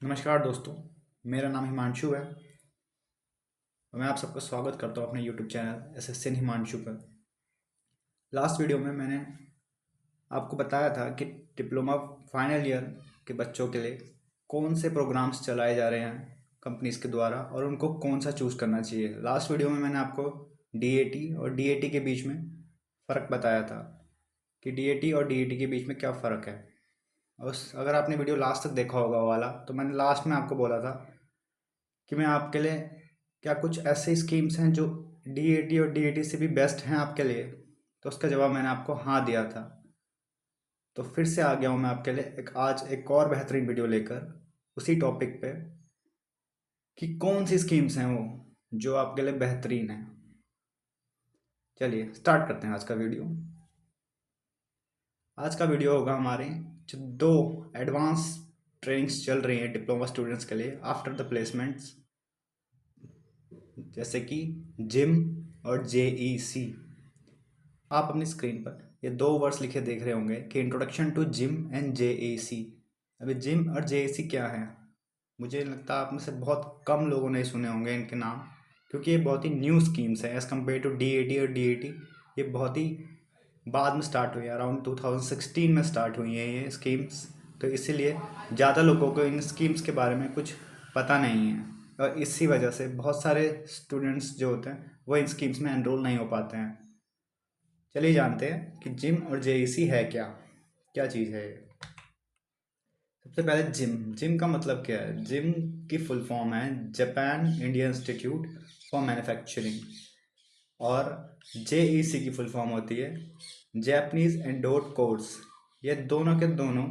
नमस्कार दोस्तों। मेरा नाम हिमांशु है और मैं आप सबका स्वागत करता हूँ अपने यूट्यूब चैनल एसएसएन हिमांशु पर। लास्ट वीडियो में मैंने आपको बताया था कि डिप्लोमा फाइनल ईयर के बच्चों के लिए कौन से प्रोग्राम्स चलाए जा रहे हैं कंपनीज के द्वारा और उनको कौन सा चूज़ करना चाहिए। लास्ट वीडियो में मैंने आपको डीएटी और डीएटी के बीच में फ़र्क बताया था कि डीएटी और डीएटी के बीच में क्या फ़र्क है। अगर आपने वीडियो लास्ट तक देखा होगा वो वाला, तो मैंने लास्ट में आपको बोला था कि मैं आपके लिए क्या कुछ ऐसे स्कीम्स हैं जो डीएटी और डीएटी से भी बेस्ट हैं आपके लिए। तो उसका जवाब मैंने आपको हाँ दिया था। तो फिर से आ गया हूँ मैं आपके लिए आज एक और बेहतरीन वीडियो लेकर उसी टॉपिक पे कि कौन सी स्कीम्स हैं वो जो आपके लिए बेहतरीन है। चलिए स्टार्ट करते हैं आज का वीडियो। आज का वीडियो होगा हमारे जो दो एडवांस ट्रेनिंग्स चल रही हैं डिप्लोमा स्टूडेंट्स के लिए आफ्टर द प्लेसमेंट्स, जैसे कि जिम और जेईसी। आप अपनी स्क्रीन पर ये दो वर्ड्स लिखे देख रहे होंगे कि introduction to JIM and JAC. अभी जिम और जेएसी क्या है, मुझे लगता है आप में से बहुत कम लोगों ने सुने होंगे इनके नाम, क्योंकि ये बहुत ही न्यू स्कीम्स हैं एज़ कम्पेयर टू डीएटी और डीएटी। ये बहुत ही बाद में स्टार्ट हुई है, अराउंड 2016 में स्टार्ट हुई हैं ये स्कीम्स। तो इसीलिए ज़्यादा लोगों को इन स्कीम्स के बारे में कुछ पता नहीं है और इसी वजह से बहुत सारे स्टूडेंट्स जो होते हैं वो इन स्कीम्स में एनरोल नहीं हो पाते हैं। चलिए जानते हैं कि जिम और जेईसी है क्या क्या चीज़ है ये। सबसे पहले जिम। जिम का मतलब क्या है? जिम की फुल फॉर्म है Japan Indian institute for manufacturing, और जेईसी की फुल फॉर्म होती है जापानीज एंडोर्ड कोर्स। ये दोनों के दोनों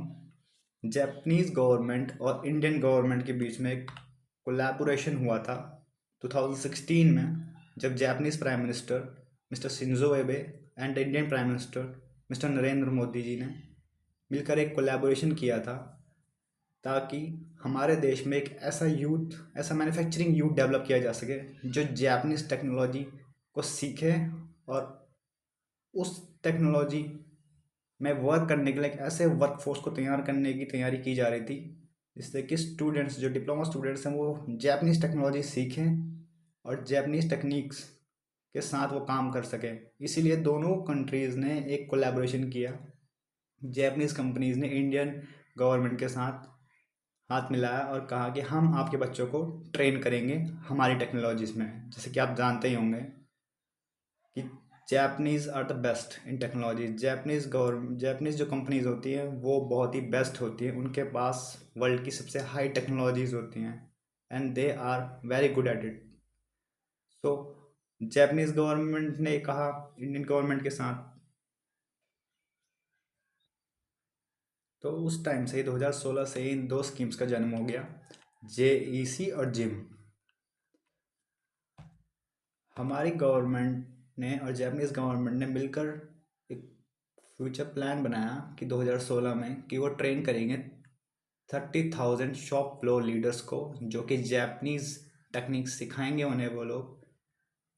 जापानीज गवर्नमेंट और इंडियन गवर्नमेंट के बीच में एक कोलैबोरेशन हुआ था 2016 में, जब Japanese prime minister mister Shinzo Abe and Indian prime minister mister Narendra Modi ji ने मिलकर एक कोलैबोरेशन किया था, ताकि हमारे देश में एक ऐसा मैन्युफैक्चरिंग यूथ डेवलप किया जा सके जो जापानीज टेक्नोलॉजी को सीखे और उस टेक्नोलॉजी में वर्क करने के लिए एक ऐसे वर्कफोर्स को तैयार करने की तैयारी की जा रही थी जिससे कि स्टूडेंट्स जो डिप्लोमा स्टूडेंट्स हैं वो जापानीज टेक्नोलॉजी सीखें और जापानीज टेक्निक्स के साथ वो काम कर सकें। इसीलिए दोनों कंट्रीज़ ने एक कोलैबोरेशन किया। जापानीज कंपनीज़ ने इंडियन गवर्नमेंट के साथ हाथ मिलाया और कहा कि हम आपके बच्चों को ट्रेन करेंगे हमारी टेक्नोलॉजीज़ में। जैसे कि आप जानते ही होंगे कि Japanese are the best in technology. Japanese जो कंपनीज होती हैं वो बहुत ही बेस्ट होती हैं, उनके पास वर्ल्ड की सबसे हाई टेक्नोलॉजीज़ होती हैं and they are very good at it. So Japanese government ने कहा इंडियन गवर्नमेंट के साथ, तो उस टाइम से ही 2016 से ही इन दो स्कीम्स का जन्म हो गया, जेईसी और जिम। हमारी गवर्नमेंट ने और जापानीज़ गवर्नमेंट ने मिलकर एक फ्यूचर प्लान बनाया कि 2016 में कि वो ट्रेन करेंगे 30,000 शॉप फ्लोर लीडर्स को, जो कि जापानीज़ टेक्निक सिखाएंगे उन्हें वो लोग,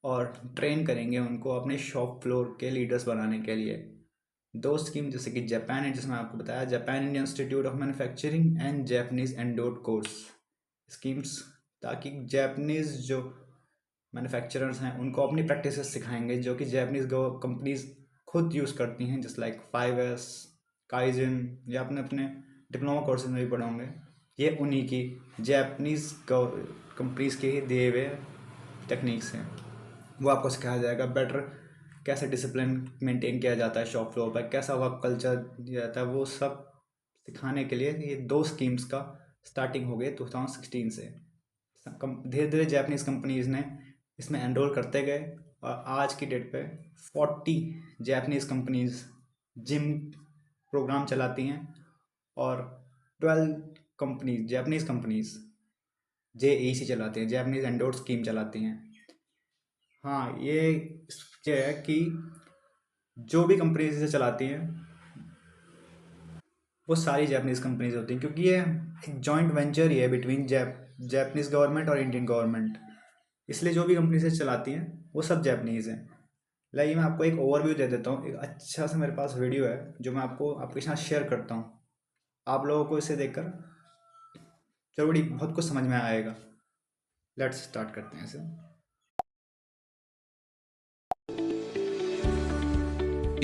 और ट्रेन करेंगे उनको अपने शॉप फ्लोर के लीडर्स बनाने के लिए। दो स्कीम जैसे कि जापान है, जिसमें आपको बताया Japan Indian institute of manufacturing and Japanese endowed course schemes, ताकि जापानीज जो मैन्युफैक्चरर्स हैं उनको अपनी प्रैक्टिसेस सिखाएंगे जो कि जापानीज कंपनीज खुद यूज़ करती हैं, जैसे लाइक 5S, काइजन, या अपने अपने डिप्लोमा कोर्सेज में भी पढ़े होंगे। ये उन्हीं की जापानीज कंपनीज के ही दिए हुए टेक्निक्स हैं। वो आपको सिखाया जाएगा बेटर कैसे डिसिप्लिन मेंटेन किया जाता है शॉप फ्लोर पर, कैसा वर्क कल्चर दिया जाता है, वो सब सिखाने के लिए ये दो स्कीम्स का स्टार्टिंग हो गई 2016 से। धीरे धीरे जापानीज़ कंपनीज़ ने इसमें एनरोल करते गए और आज की डेट पे 40 जापानीज़ कंपनीज़ जिम प्रोग्राम चलाती हैं और 12 कंपनीज जापानीज़ कंपनीज़ जेईसी चलाती हैं, जापानीज़ एंडोर्ड स्कीम चलाती हैं। हाँ, ये है कि जो भी कंपनीज इसे चलाती हैं वो सारी जापानीज़ कंपनीज होती हैं, क्योंकि ये एक जॉइंट वेंचर ही है बिटवीन जापानीज़ गवर्नमेंट और इंडियन गवर्नमेंट। इसलिए जो भी कंपनीज इसे चलाती हैं वो सब जापानीज़ हैं। लाइए मैं आपको एक ओवरव्यू दे देता हूँ। एक अच्छा सा मेरे पास वीडियो है जो मैं आपको आपके साथ शेयर करता हूँ। आप लोगों को इसे देखकर चलो बड़ी बहुत कुछ समझ में आएगा। लेट्स स्टार्ट करते हैं इसे।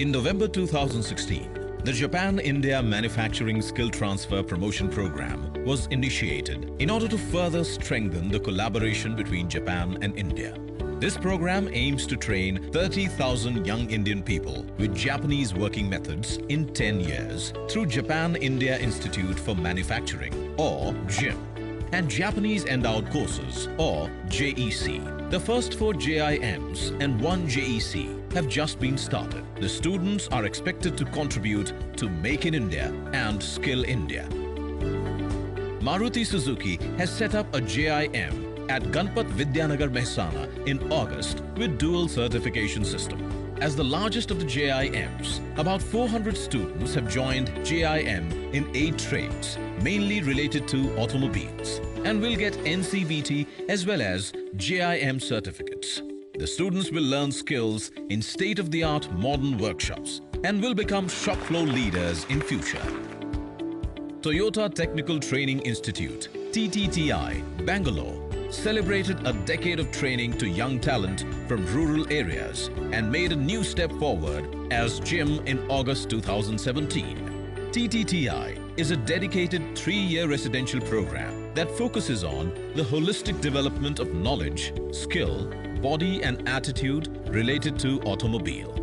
In November 2016, the Japan-India Manufacturing Skill Transfer Promotion Program was initiated in order to further strengthen the collaboration between Japan and India. This program aims to train 30,000 young Indian people with Japanese working methods in 10 years through Japan-India Institute for Manufacturing, or JIM, and Japanese Endowed Courses, or JEC. The first 4 JIMs and 1 JEC have just been started. The students are expected to contribute to Make in India and Skill India. Maruti Suzuki has set up a JIM at Ganpat Vidyanagar Mehsana in August with dual certification system. As the largest of the JIMs, about 400 students have joined JIM in 8 trades, mainly related to automobiles, and will get NCVT as well as JIM certificates. The students will learn skills in state-of-the-art modern workshops and will become shop floor leaders in future. Toyota Technical Training Institute, TTTI, Bangalore, celebrated a decade of training to young talent from rural areas and made a new step forward as JIM in August 2017. TTTI is a dedicated 3-year residential program that focuses on the holistic development of knowledge, skill, body and attitude related to automobile.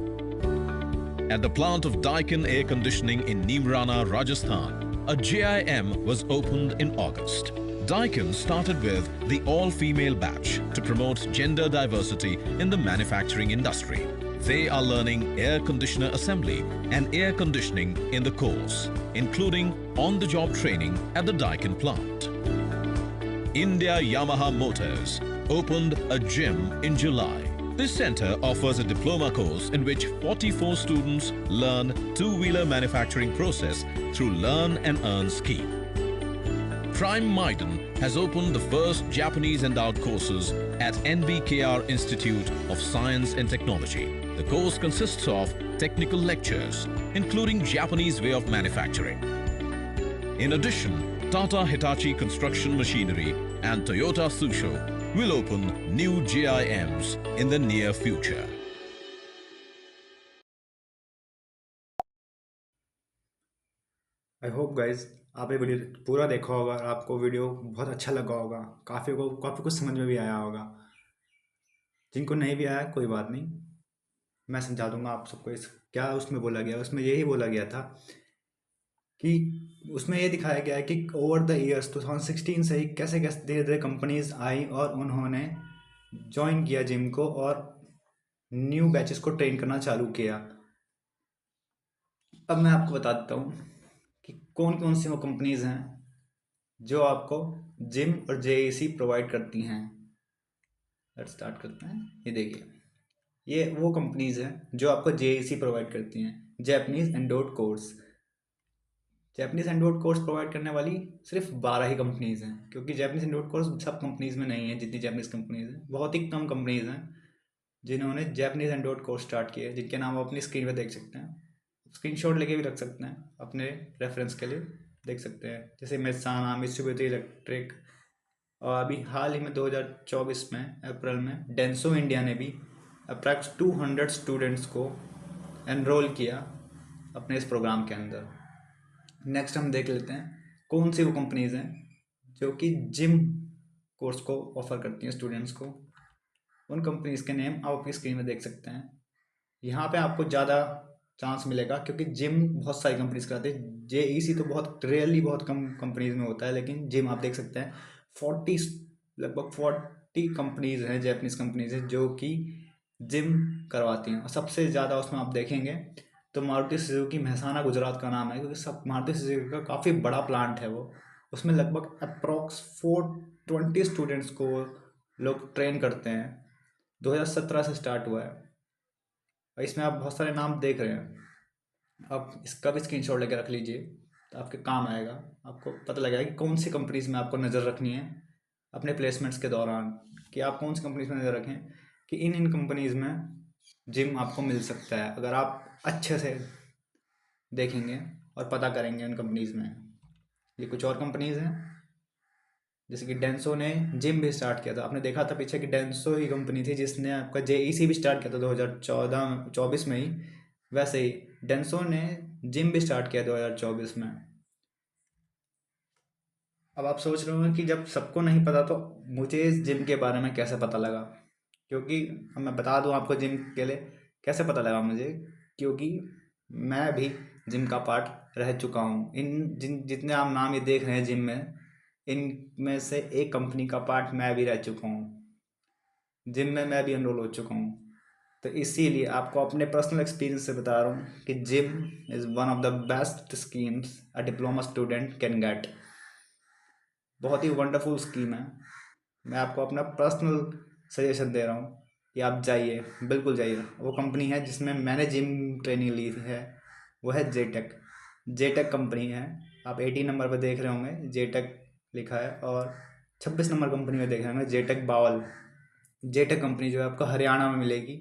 At the plant of Daikin Air Conditioning in Neemrana, Rajasthan, a JIM was opened in August. Daikin started with the all-female batch to promote gender diversity in the manufacturing industry. They are learning air conditioner assembly and air conditioning in the course, including on-the-job training at the Daikin plant. India Yamaha Motors opened a JIM in July. This center offers a diploma course in which 44 students learn two-wheeler manufacturing process through Learn and Earn scheme. Prime Maiden has opened the first Japanese endowed courses at NBKR Institute of Science and Technology. The course consists of technical lectures, including Japanese way of manufacturing. In addition, Tata Hitachi Construction Machinery and Toyota Tsusho will open new JIMs in the near future. I hope guys आप ये video पूरा देखा होगा और आपको video बहुत अच्छा लगा होगा, काफ़ी कुछ समझ में भी आया होगा। जिनको नहीं भी आया कोई बात नहीं, मैं समझा दूंगा आप सबको। इस क्या उसमें बोला गया, उसमें यही बोला गया था कि उसमें ये दिखाया गया है कि ओवर द ईयर्स 2016 से ही कैसे कैसे धीरे धीरे कंपनीज आई और उन्होंने ज्वाइन किया जिम को और न्यू बैचेस को ट्रेन करना चालू किया। अब मैं आपको बता देता हूँ कि कौन कौन सी वो कंपनीज हैं जो आपको जिम और जेईसी प्रोवाइड करती हैं। लेट्स स्टार्ट करते हैं। ये देखिए, ये वो कंपनीज हैं जो आपको जेईसी प्रोवाइड करती हैं, Japanese endowed course. Japanese endowed course provide करने वाली सिर्फ 12 ही कंपनीज हैं, क्योंकि जैपनीज एंडोड कोर्स सब कंपनीज में नहीं है। जितनी जैपनीज कंपनीज हैं, बहुत ही कम कंपनीज हैं जिन्होंने जैपनीज एंडोड कोर्स स्टार्ट किए, जिनके नाम आप अपनी स्क्रीन पर देख सकते हैं। स्क्रीनशॉट लेके भी रख सकते हैं, अपने रेफरेंस के लिए देख सकते हैं। जैसे मेसाना, मित्सुबिशी इलेक्ट्रिक, और अभी हाल ही में 2024 में अप्रैल में डेंसो इंडिया ने भी अप्रैक्स 200 स्टूडेंट्स को एनरोल किया अपने इस प्रोग्राम के अंदर। नेक्स्ट हम देख लेते हैं कौन सी वो कंपनीज हैं जो कि जिम कोर्स को ऑफर करती हैं स्टूडेंट्स को। उन कंपनीज के नेम आप अपनी स्क्रीन में देख सकते हैं। यहाँ पे आपको ज़्यादा चांस मिलेगा क्योंकि जिम बहुत सारी कंपनीज कराती है। जेईसी तो बहुत रेयरली बहुत कम कंपनीज में होता है, लेकिन जिम आप देख सकते हैं 40 लगभग 40 कंपनीज हैं, जैपनीज कंपनीज हैं जो कि जिम करवाती हैं। और सबसे ज़्यादा उसमें आप देखेंगे तो मारुति सुजुकी मेहसाना गुजरात का नाम है, क्योंकि सब मारुति सुजुकी का काफ़ी बड़ा प्लांट है वो। उसमें लगभग अप्रॉक्स 420 स्टूडेंट्स को लोग ट्रेन करते हैं। 2017 से स्टार्ट हुआ है और इसमें आप बहुत सारे नाम देख रहे हैं। आप इसका भी स्क्रीनशॉट लेकर रख लीजिए तो आपके काम आएगा। आपको पता लगेगा कि कौन सी कंपनीज में आपको नज़र रखनी है अपने प्लेसमेंट्स के दौरान, कि आप कौन सी कंपनीज में नज़र रखें कि इन कंपनीज में जिम आपको मिल सकता है अगर आप अच्छे से देखेंगे और पता करेंगे उन कंपनीज में। ये कुछ और कंपनीज हैं जैसे कि डेंसो ने जिम भी स्टार्ट किया था, आपने देखा था पीछे कि डेंसो ही कंपनी थी जिसने आपका जेईसी भी स्टार्ट किया था 2014-24 में ही। वैसे ही डेंसो ने जिम भी स्टार्ट किया 2024 में। अब आप सोच रहे हो कि जब सबको नहीं पता तो मुझे इस जिम के बारे में कैसे पता लगा, क्योंकि अब मैं बता दूं आपको जिम के लिए कैसे पता लगा मुझे, क्योंकि मैं भी जिम का पार्ट रह चुका हूँ। इन जिन जितने आप नाम ये देख रहे हैं जिम में, इनमें से एक कंपनी का पार्ट मैं भी रह चुका हूँ। जिम में मैं भी एनरोल हो चुका हूँ। तो इसीलिए आपको अपने पर्सनल एक्सपीरियंस से बता रहा हूँ कि gym is one of the best schemes a diploma student can get. बहुत ही वंडरफुल स्कीम है। मैं आपको अपना पर्सनल सजेशन दे रहा हूँ कि आप जाइए, बिल्कुल जाइए। वो कंपनी है जिसमें मैंने जिम ट्रेनिंग ली है, वो है जेटेक। जेटेक कंपनी है। आप 18 नंबर पर देख रहे होंगे जेटेक लिखा है, और 26 नंबर कंपनी में देख रहे होंगे जेटेक बावल। जेटेक कंपनी जो है आपको हरियाणा में मिलेगी।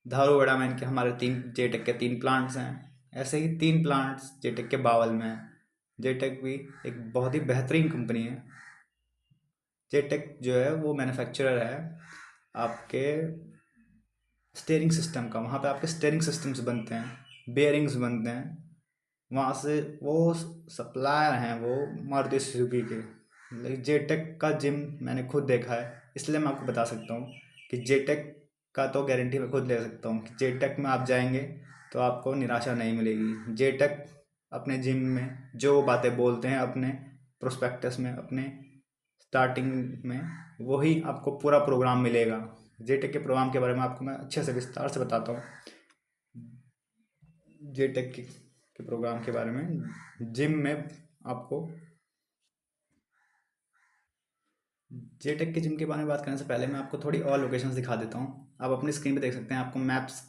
धारूवाड़ा में इनके हमारे 3 जेटेक के 3 प्लांट्स हैं। ऐसे ही 3 प्लांट्स जेटेक के बावल में हैं। जेटेक भी एक बहुत ही बेहतरीन कंपनी है। जेटेक जो है वो मैन्युफैक्चरर है आपके स्टीयरिंग सिस्टम का। वहाँ पे आपके स्टीयरिंग सिस्टम्स बनते हैं, बेयरिंग्स बनते हैं। वहाँ से वो सप्लायर हैं वो मारुति सुजुकी के। लेकिन जेटेक का जिम मैंने खुद देखा है, इसलिए मैं आपको बता सकता हूँ कि जेटेक का तो गारंटी मैं खुद ले सकता हूँ कि जेटेक में आप जाएंगे तो आपको निराशा नहीं मिलेगी। जेटेक अपने जिम में जो बातें बोलते हैं अपने प्रोस्पेक्टस में, अपने स्टार्टिंग में, वही आपको पूरा प्रोग्राम मिलेगा। जेटेक के प्रोग्राम के बारे में आपको मैं अच्छे से विस्तार से बताता हूँ। जेटेक के प्रोग्राम के बारे में जिम में आपको, जेटेक के जिम के बारे में बात करने से पहले मैं आपको थोड़ी और लोकेशंस दिखा देता हूँ। आप अपनी स्क्रीन पे देख सकते हैं, आपको मैप्स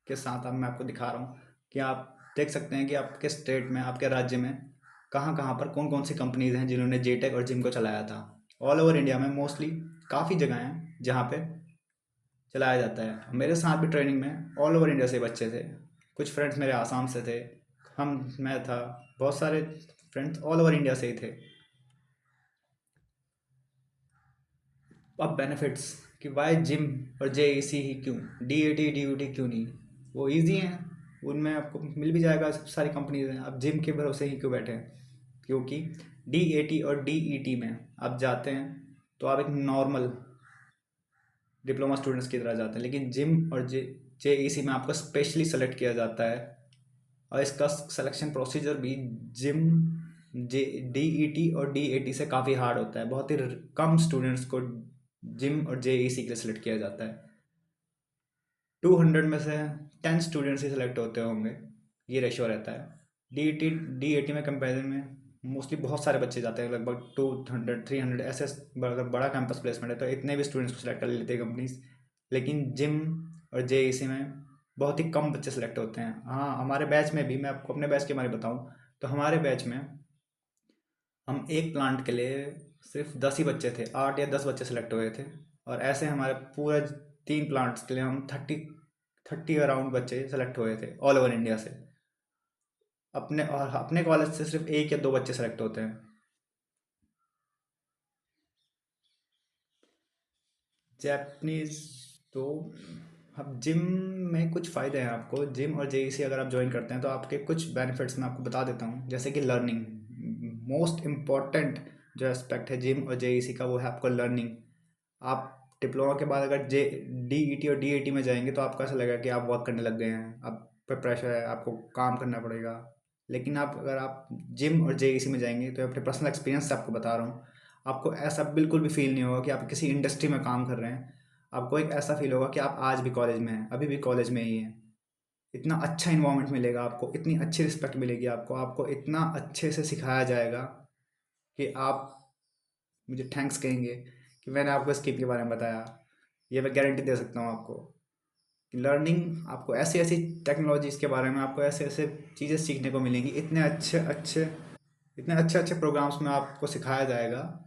के साथ अब मैं आपको दिखा रहा हूँ कि आप देख सकते हैं कि आपके स्टेट में, आपके राज्य में कहाँ कहाँ पर कौन कौन सी कंपनीज हैं जिन्होंने जेटेक और जिम को चलाया था। ऑल ओवर इंडिया में मोस्टली काफ़ी जगह हैं जहाँ पे चलाया जाता है। मेरे साथ भी ट्रेनिंग में ऑल ओवर इंडिया से बच्चे थे। कुछ फ्रेंड्स मेरे आसाम से थे, मैं था, बहुत सारे फ्रेंड्स ऑल ओवर इंडिया से ही थे। अब बेनिफिट्स कि वाई जिम और जेईसी ही क्यों, डीएटी डीयूटी क्यों नहीं? वो इजी हैं, उनमें आपको मिल भी जाएगा, सब सारी कंपनीज हैं। आप जिम के भरोसे ही क्यों बैठे हैं? क्योंकि डीएटी और डीईटी में आप जाते हैं तो आप एक नॉर्मल डिप्लोमा स्टूडेंट्स की तरह जाते हैं, लेकिन जिम और जेईसी में आपको स्पेशली सेलेक्ट किया जाता है। और इसका सिलेक्शन प्रोसीजर भी जिम जे डीईटी और डीएटी से काफ़ी हार्ड होता है। बहुत ही कम स्टूडेंट्स को जिम और जेईसी के लिए सिलेक्ट किया जाता है। 200 में से 10 स्टूडेंट्स ही सिलेक्ट होते होंगे, ये रेशियो रहता है। डीईटी डीएटी में कंपेरिजन में मोस्टली बहुत सारे बच्चे जाते हैं, लगभग 200 300 ऐसे। अगर बड़ा कैंपस प्लेसमेंट है तो इतने भी स्टूडेंट्स को सिलेक्ट कर लेते हैं कंपनीज। लेकिन जिम और जेईसी में बहुत ही कम बच्चे सेलेक्ट होते हैं। हाँ, हमारे बैच में भी, मैं आपको अपने बैच के बारे में बताऊँ तो हमारे बैच में हम एक प्लांट के लिए सिर्फ 10 ही बच्चे थे, 8 या 10 बच्चे सेलेक्ट हुए थे। और ऐसे हमारे पूरे 3 प्लांट्स के लिए हम 30 अराउंड बच्चे सेलेक्ट हुए थे ऑल ओवर इंडिया से। अपने कॉलेज से सिर्फ 1 या 2 बच्चे सेलेक्ट होते हैं। जैपनीज तो, अब जिम में कुछ फ़ायदे हैं आपको। जिम और जेईसी अगर आप ज्वाइन करते हैं तो आपके कुछ बेनिफिट्स मैं आपको बता देता हूँ, जैसे कि लर्निंग। मोस्ट इम्पॉर्टेंट जो एस्पेक्ट है जिम और जेईसी का वो है आपको लर्निंग। आप डिप्लोमा के बाद अगर जे डीईटी और डीएटी में जाएंगे तो आपको ऐसा लगेगा कि आप वर्क करने लग गए हैं, आप पे प्रेशर है, आपको काम करना पड़ेगा। लेकिन अगर आप जिम और जेईसी में जाएंगे तो अपने पर्सनल एक्सपीरियंस से आपको बता रहा हूँ, आपको ऐसा बिल्कुल भी फील नहीं होगा कि आप किसी इंडस्ट्री में काम कर रहे हैं। आपको एक ऐसा फील होगा कि आप आज भी कॉलेज में हैं, अभी भी कॉलेज में ही हैं। इतना अच्छा इन्वायरमेंट मिलेगा आपको, इतनी अच्छी रिस्पेक्ट मिलेगी आपको, आपको इतना अच्छे से सिखाया जाएगा कि आप मुझे थैंक्स कहेंगे कि मैंने आपको स्किप के बारे में बताया। ये मैं गारंटी दे सकता हूँ आपको कि लर्निंग, आपको ऐसी ऐसी टेक्नोलॉजीज़ के बारे में, आपको ऐसे ऐसे चीज़ें सीखने को मिलेंगी। इतने अच्छे अच्छे प्रोग्राम्स में आपको सिखाया जाएगा।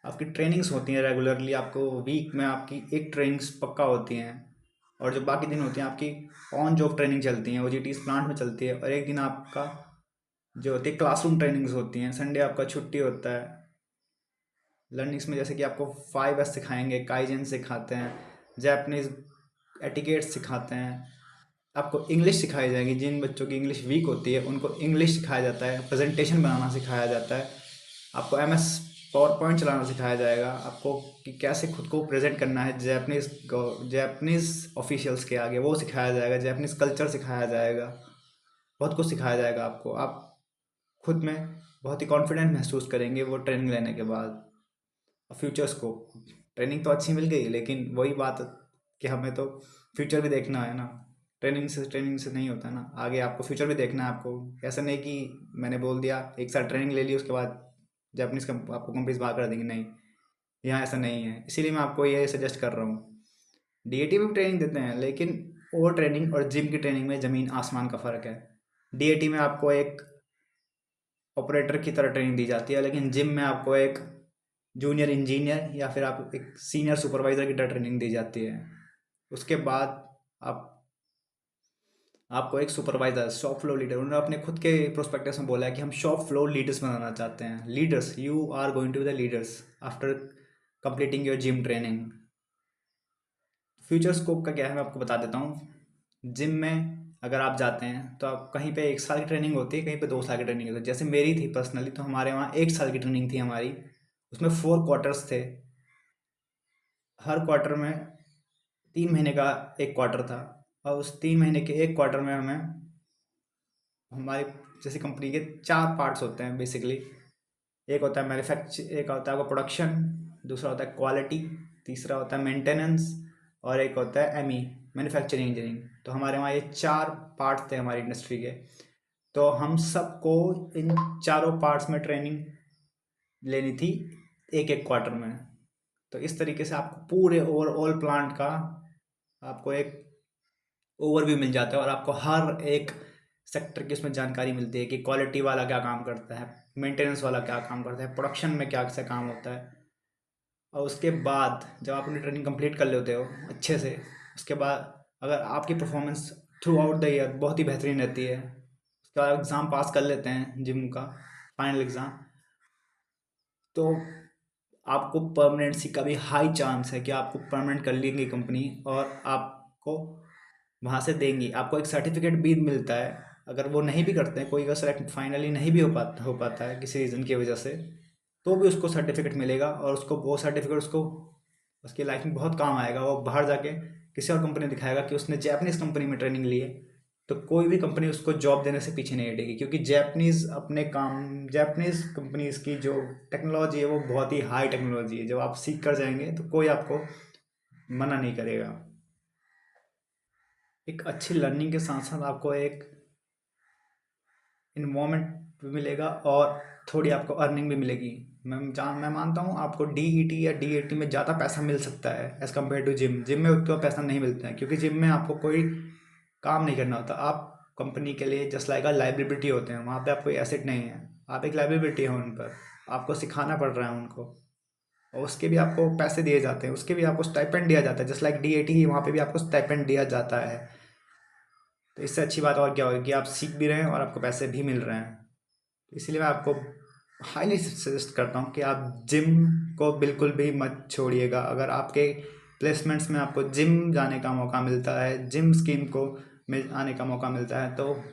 आपकी ट्रेनिंग्स होती हैं रेगुलरली, आपको वीक में आपकी एक ट्रेनिंग्स पक्का होती हैं। और जो बाकी दिन होती हैं आपकी ऑन जॉब ट्रेनिंग चलती हैं, ओजीटीज प्लांट में चलती है। और एक दिन आपका जो होती है क्लासरूम ट्रेनिंग्स होती हैं, संडे आपका छुट्टी होता है। लर्निंग्स में जैसे कि आपको 5S सिखाएंगे, काइजन सिखाते हैं, जैपनीज एटिकेट सिखाते हैं, आपको इंग्लिश सिखाई जाएगी। जिन बच्चों की इंग्लिश वीक होती है उनको इंग्लिश सिखाया जाता है, प्रेजेंटेशन बनाना सिखाया जाता है, आपको MS पावर पॉइंट चलाना सिखाया जाएगा, आपको कि कैसे खुद को प्रेजेंट करना है जैपनीज ऑफिशियल्स के आगे, वो सिखाया जाएगा। जैपनीज कल्चर सिखाया जाएगा, बहुत कुछ सिखाया जाएगा आपको। आप खुद में बहुत ही कॉन्फिडेंट महसूस करेंगे वो ट्रेनिंग लेने के बाद। फ्यूचर स्कोप, ट्रेनिंग तो अच्छी मिल गई, लेकिन वही बात कि हमें तो फ्यूचर भी देखना है ना। ट्रेनिंग से नहीं होता ना, आगे आपको फ्यूचर भी देखना है। आपको ऐसा नहीं कि मैंने बोल दिया 1 साल ट्रेनिंग ले ली उसके बाद जापानीज आपको कंपनीज बाहर कर देंगे, नहीं, यहाँ ऐसा नहीं है। इसीलिए मैं आपको ये सजेस्ट कर रहा हूँ। DAT में भी ट्रेनिंग देते हैं, लेकिन वो ट्रेनिंग और जिम की ट्रेनिंग में ज़मीन आसमान का फ़र्क है। DAT में आपको एक ऑपरेटर की तरह ट्रेनिंग दी जाती है, लेकिन जिम में आपको एक जूनियर इंजीनियर या फिर आप एक सीनियर सुपरवाइज़र की तरह ट्रेनिंग दी जाती है। उसके बाद आप आपको एक सुपरवाइज़र, शॉप फ्लोर लीडर, उन्होंने अपने खुद के प्रोस्पेक्टस में बोला है कि हम शॉप फ्लोर लीडर्स बनाना चाहते हैं। Leaders, you are going to be the leaders after completing your JIM training. Future scope का क्या है मैं आपको बता देता हूँ। जिम में अगर आप जाते हैं तो आप कहीं पे 1 साल की ट्रेनिंग होती है, कहीं पे 2 साल की ट्रेनिंग होती है। जैसे मेरी थी पर्सनली, तो हमारे वहाँ 1 साल की ट्रेनिंग थी हमारी। उसमें 4 क्वार्टर्स थे। हर क्वार्टर में 3 महीने का एक क्वार्टर था, और उस 3 महीने के एक क्वार्टर में हमें हमारी जैसे कंपनी के 4 पार्ट्स होते हैं बेसिकली। एक होता है एक होता है आपका प्रोडक्शन, दूसरा होता है क्वालिटी, तीसरा होता है मेंटेनेंस, और एक होता है ME, मैन्युफैक्चरिंग इंजीनियरिंग। तो हमारे वहाँ ये 4 पार्ट थे हमारी इंडस्ट्री के। तो हम सबको इन चारों पार्ट्स में ट्रेनिंग लेनी थी एक एक क्वार्टर में। तो इस तरीके से आपको पूरे ओवरऑल प्लांट का आपको एक ओवरव्यू मिल जाता है, और आपको हर एक सेक्टर की उसमें जानकारी मिलती है कि क्वालिटी वाला क्या काम करता है, मेंटेनेंस वाला क्या काम करता है, प्रोडक्शन में क्या क्या काम होता है। और उसके बाद जब आप अपनी ट्रेनिंग कंप्लीट कर लेते हो अच्छे से, उसके बाद अगर आपकी performance through out the year बहुत ही बेहतरीन रहती है, उसके बाद एग्ज़ाम पास कर लेते हैं जिम का फाइनल एग्ज़ाम, तो आपको परमानेंसी का भी हाई चांस है कि आपको परमानेंट कर लेंगी कंपनी, और आपको वहाँ से देंगी। आपको एक सर्टिफिकेट भी मिलता है। अगर वो नहीं भी करते हैं, कोई अगर सेलेक्ट फाइनली नहीं भी हो पाता है किसी रीज़न की वजह से, तो भी उसको सर्टिफिकेट मिलेगा, और उसको वो सर्टिफिकेट उसको उसकी लाइफ में बहुत काम आएगा। वो बाहर जाके किसी और कंपनी दिखाएगा कि उसने जैपनीज़ कंपनी में ट्रेनिंग ली है, तो कोई भी कंपनी उसको जॉब देने से पीछे नहीं हटेगी, क्योंकि जैपनीज़ कंपनीज़ की जो टेक्नोलॉजी है वो बहुत ही हाई टेक्नोलॉजी है। जब आप सीख कर जाएंगे तो कोई आपको मना नहीं करेगा। एक अच्छी लर्निंग के साथ साथ आपको एक इन्वॉर्मेंट भी मिलेगा, और थोड़ी आपको अर्निंग भी मिलेगी। मैं मानता हूँ आपको DET या DAT में ज़्यादा पैसा मिल सकता है as compare to JIM. JIM में उतना पैसा नहीं मिलता है, क्योंकि जिम में आपको कोई काम नहीं करना होता। आप कंपनी के लिए जस्ट लाइक अ लाइबिलिटी होते हैं। वहाँ पे आप कोई एसेट नहीं है, आप एक लाइबिलिटी है उन पर। आपको सिखाना पड़ रहा है उनको, और उसके भी आपको पैसे दिए जाते हैं, उसके भी आपको स्टाइपेंड दिया जाता है। जस्ट लाइक DAT, वहाँ पे भी आपको स्टाइपेंड दिया जाता है। तो इससे अच्छी बात और क्या होगी कि आप सीख भी रहे हैं और आपको पैसे भी मिल रहे हैं। तो इसलिए मैं आपको हाईली सजेस्ट करता हूँ कि आप जिम को बिल्कुल भी मत छोड़िएगा। अगर आपके प्लेसमेंट्स में आपको जिम जाने का मौका मिलता है, जिम स्कीम को मिल आने का मौका मिलता है, तो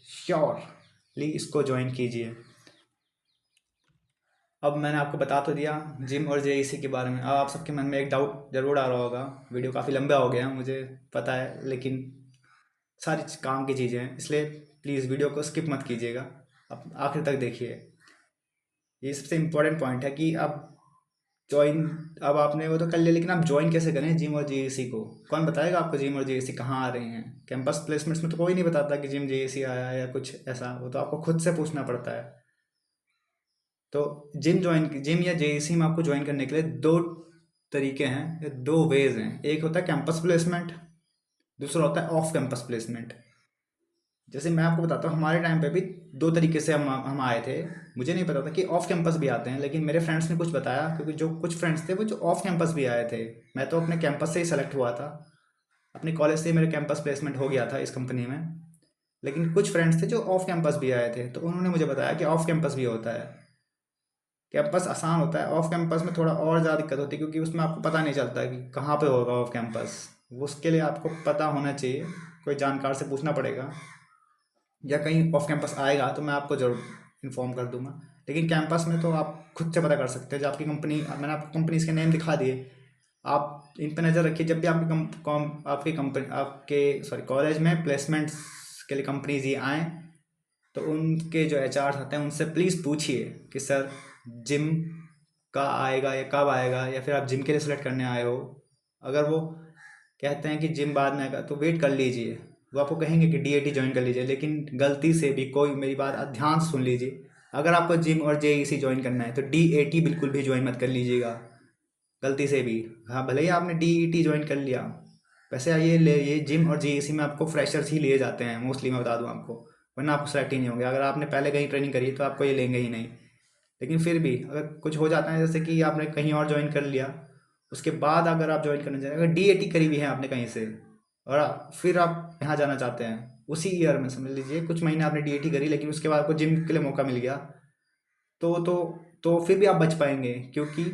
श्योरली इसको ज्वाइन कीजिए। अब मैंने आपको बता तो दिया जिम और JEC के बारे में। अब आप सबके मन में एक डाउट ज़रूर आ रहा होगा, वीडियो काफ़ी लंबा हो गया मुझे पता है, लेकिन सारी काम की चीज़ें हैं, इसलिए प्लीज़ वीडियो को स्किप मत कीजिएगा, अब आखिर तक देखिए। ये सबसे इम्पोर्टेंट पॉइंट है कि आप ज्वाइन, अब आपने वो तो कर लिया, लेकिन आप ज्वाइन कैसे करें जिम और JEC को? कौन बताएगा आपको जिम और JEC कहाँ आ रही हैं? कैंपस प्लेसमेंट्स में तो कोई नहीं बताता कि जिम JEC आया है या कुछ ऐसा, वो तो आपको खुद से पूछना पड़ता है। तो जिम या JEC में आपको ज्वाइन करने के लिए 2 तरीके हैं या 2 वेज हैं। एक होता है कैंपस प्लेसमेंट, दूसरा होता है ऑफ कैंपस प्लेसमेंट। जैसे मैं आपको बताता हूँ, हमारे टाइम पे भी 2 तरीके से हम आए थे। मुझे नहीं पता था कि ऑफ कैंपस भी आते हैं, लेकिन मेरे फ्रेंड्स ने कुछ बताया, क्योंकि जो कुछ फ्रेंड्स थे वो जो ऑफ कैंपस भी आए थे। मैं तो अपने कैंपस से ही सेलेक्ट हुआ था, अपने कॉलेज से ही मेरे कैंपस प्लेसमेंट हो गया था इस कंपनी में। लेकिन कुछ फ्रेंड्स थे जो ऑफ कैंपस भी आए थे, तो उन्होंने मुझे बताया कि ऑफ कैंपस भी होता है। कैंपस आसान होता है, ऑफ कैंपस में थोड़ा और ज़्यादा दिक्कत होती है, क्योंकि उसमें आपको पता नहीं चलता कि कहाँ पे होगा ऑफ कैंपस। उसके लिए आपको पता होना चाहिए, कोई जानकार से पूछना पड़ेगा, या कहीं ऑफ कैंपस आएगा तो मैं आपको ज़रूर इन्फॉर्म कर दूंगा। लेकिन कैंपस में तो आप खुद से पता कर सकते हैं। जो आपकी कंपनी, मैंने आपको कंपनीज के नेम दिखा दिए, आप इन पर नज़र रखिए। जब भी आपकी आपकी कंपनी, आपके सॉरी कॉलेज में प्लेसमेंट्स के लिए कंपनीज ये आएँ, तो उनके जो एचआर होते हैं उनसे प्लीज़ पूछिए कि सर जिम का आएगा या कब आएगा, या फिर आप जिम के लिए सेलेक्ट करने आए हो। अगर वो कहते हैं कि जिम बाद में आएगा तो वेट कर लीजिए। वो आपको कहेंगे कि डीएटी ज्वाइन कर लीजिए, लेकिन गलती से भी कोई, मेरी बात ध्यान से सुन लीजिए, अगर आपको जिम और जेईसी ज्वाइन करना है तो डीएटी बिल्कुल भी ज्वाइन मत कर लीजिएगा गलती से भी। हाँ, भले ही आपने डीईटी ज्वाइन कर लिया, वैसे ये जिम और जेईसी में आपको फ्रेशर्स ही लिए जाते हैं मोस्टली, मैं बता दूं आपको, वरना आपको सेलेक्ट ही नहीं होंगे। अगर आपने पहले कहीं ट्रेनिंग करी तो आपको ये लेंगे ही नहीं। लेकिन फिर भी अगर कुछ हो जाता है, जैसे कि आपने कहीं और ज्वाइन कर लिया, उसके बाद अगर आप ज्वाइन करना चाहें, अगर डीएटी करी भी है आपने कहीं से, और फिर आप यहाँ जाना चाहते हैं उसी ईयर में, समझ लीजिए कुछ महीने आपने डीएटी करी, लेकिन उसके बाद आपको जिम के लिए मौका मिल गया, तो फिर भी आप बच पाएंगे। क्योंकि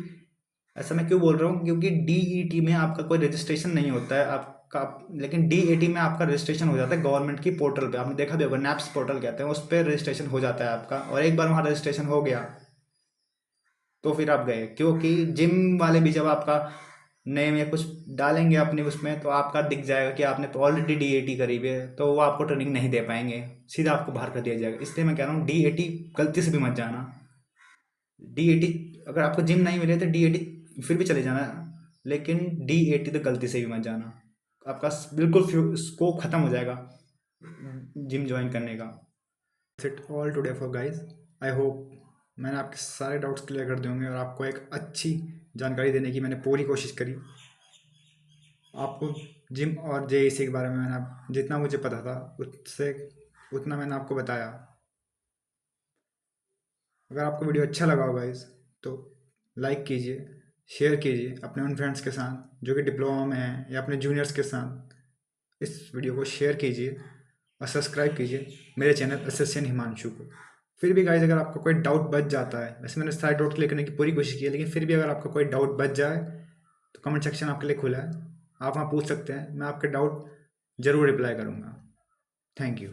ऐसा मैं क्यों बोल रहा हूँ, क्योंकि डीईटी में आपका कोई रजिस्ट्रेशन नहीं होता है आपका, लेकिन डीएटी में आपका रजिस्ट्रेशन हो जाता है गवर्नमेंट की पोर्टल पे। आपने देखा भी होगा, नैप्स पोर्टल कहते हैं, उस पर रजिस्ट्रेशन हो जाता है आपका, और एक बार वहाँ रजिस्ट्रेशन हो गया तो फिर आप गए। क्योंकि जिम वाले भी जब आपका नेम या कुछ डालेंगे अपने उसमें, तो आपका दिख जाएगा कि आपने ऑलरेडी डीएटी करी हुई है, तो वो आपको ट्रेनिंग नहीं दे पाएंगे, सीधा आपको बाहर कर दिया जाएगा। इसलिए मैं कह रहा हूँ डीएटी गलती से भी मत जाना। डीएटी, अगर आपको जिम नहीं मिले तो डीएटी फिर भी चले जाना, लेकिन डीएटी तो गलती से भी मत जाना। आपका बिल्कुल स्कोप खत्म हो जाएगा जिम ज्वाइन करने का। It all today for guys. I hope मैंने आपके सारे डाउट्स क्लियर कर दिए होंगे, और आपको एक अच्छी जानकारी देने की मैंने पूरी कोशिश करी। आपको जिम और जेईसी के बारे में मैंने जितना मुझे पता था उससे उतना मैंने आपको बताया। अगर आपको वीडियो अच्छा लगा हो गाइस, तो लाइक कीजिए, शेयर कीजिए अपने उन फ्रेंड्स के साथ जो कि डिप्लोमा में हैं, या अपने जूनियर्स के साथ इस वीडियो को शेयर कीजिए, और सब्सक्राइब कीजिए मेरे चैनल असिस्टेंट हिमांशु को। फिर भी गाइज, अगर आपका कोई डाउट बच जाता है, वैसे मैंने सारे डाउट क्लियर करने की पूरी कोशिश की है, लेकिन फिर भी अगर आपका कोई डाउट बच जाए तो कमेंट सेक्शन आपके लिए खुला है, आप वहाँ पूछ सकते हैं, मैं आपके डाउट ज़रूर रिप्लाई करूँगा। Thank you.